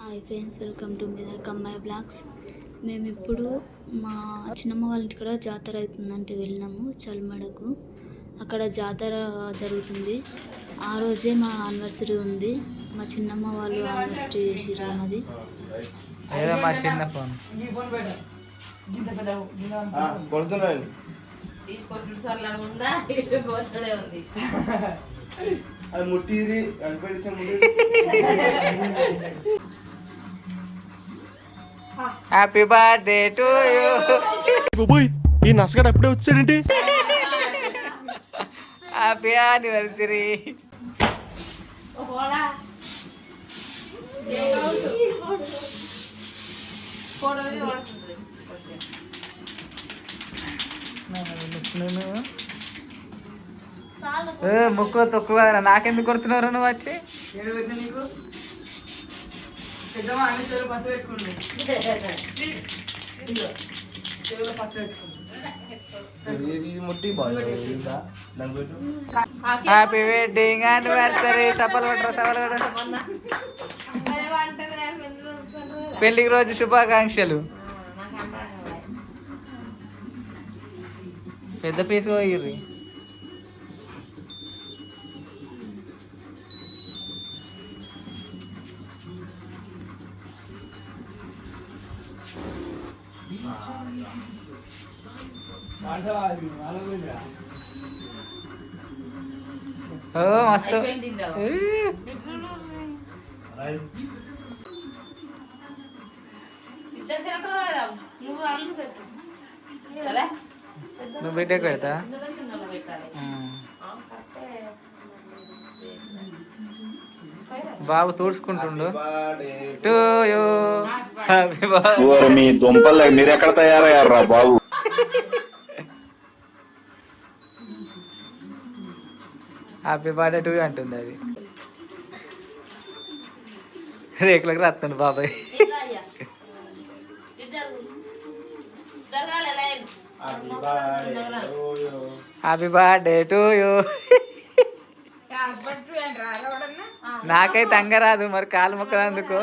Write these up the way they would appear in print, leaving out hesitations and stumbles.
Hi friends, welcome to కమ్మాయి vlogs. మేము ఇప్పుడు మా చిన్నమ్మ వాళ్ళ ఇంటి కూడా జాతర అవుతుందంటే వెళ్ళినాము చల్మడకు. అక్కడ జాతర జరుగుతుంది. ఆ రోజే మా యానివర్సరీ ఉంది. మా చిన్నమ్మ వాళ్ళు యానివర్సరీ చేసిర్రు. మాది హ్యాపీ బర్త్డే టు యూ. ఈ నసగాడు అప్పుడే వచ్చాడేంటి? Happy anniversary. ముక్కు తొక్కువ నాకెందుకు కొడుతున్నారు నువ్వు వచ్చి? Happy wedding anniversary. సపలు పెళ్లికి రోజు శుభాకాంక్షలు. పెద్ద పీసు పోయిర్రి. ఓ మస్తు. నువ్వు బిడ్డకు పెడతా. బాబు తూడ్చుకుంటుండు. To you. మీ దుంపలు మీరు ఎక్కడ తయారయ్యారా బాబు? హ్యాపీ బర్త్డే టు యూ అంటుంది అది. రేకులకు రాస్తాను బాబాయ్. Happy birthday to you. నాకైతే అంగరాదు, మరి కాలు మొక్కలందుకు.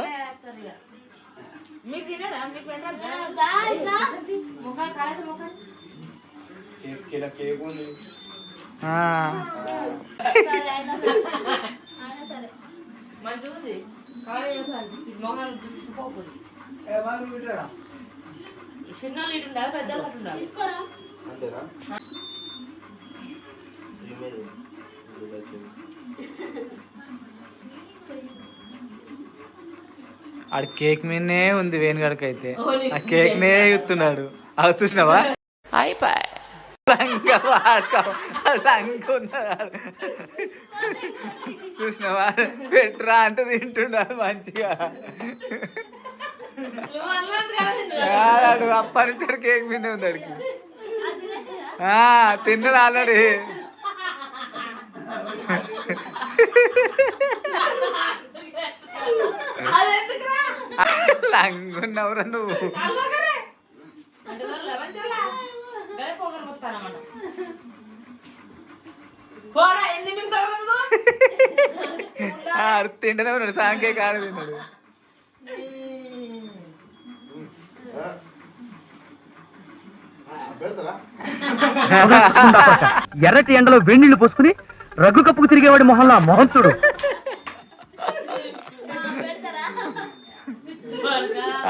ఆడు కేక్ మీదనే ఉంది వేణుగడకైతే. ఆ కేక్ నే చూస్తున్నాడు. అవి చూసినావా? అయిపోయి చూసినావా? పెట్రా అంటే తింటున్నాడు మంచిగా. అప్పనిచ్చాడు కేక్ మీద ఉంది అడికి. తిన్నాడు ఆల్రెడీ. లంగున్నావురా నువ్వు. తింటనే ఉన్నాడు. సాంకే కాడు తిన్నాడు. ఎర్రటి ఎండలో వేణీళ్లు పోసుకుని రగ్గు కప్పుకు తిరిగేవాడి మొహంలో మొహం చూడు.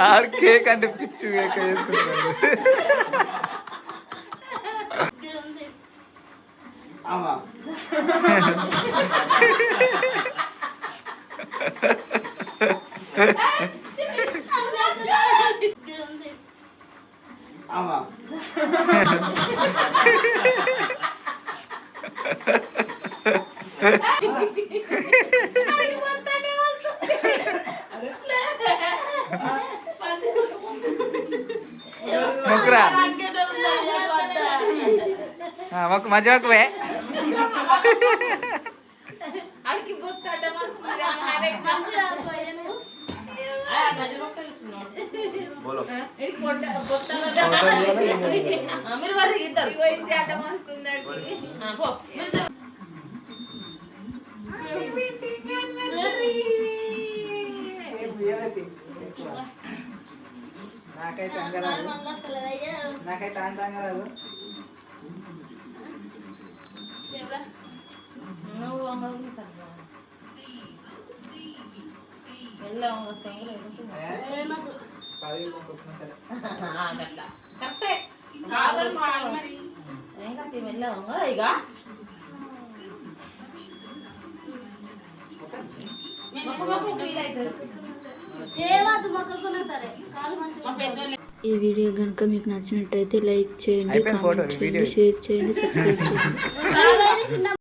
ఆడు కేక్ అంటే పిచ్చి కేక్ వేసుకుంటాడు. మొక్కురా మొక్కు మధ్య మొక్కువే. నాకైతే అంగరాదు, నాకైతే అంత అంగరాదు. పది మొక్కుతున్నా సరే. ఈ వీడియో కనుక మీకు నచ్చినట్టయితే లైక్ చేయండి, కామెంట్ చేయండి, షేర్ చేయండి, సబ్స్క్రైబ్ చేయండి.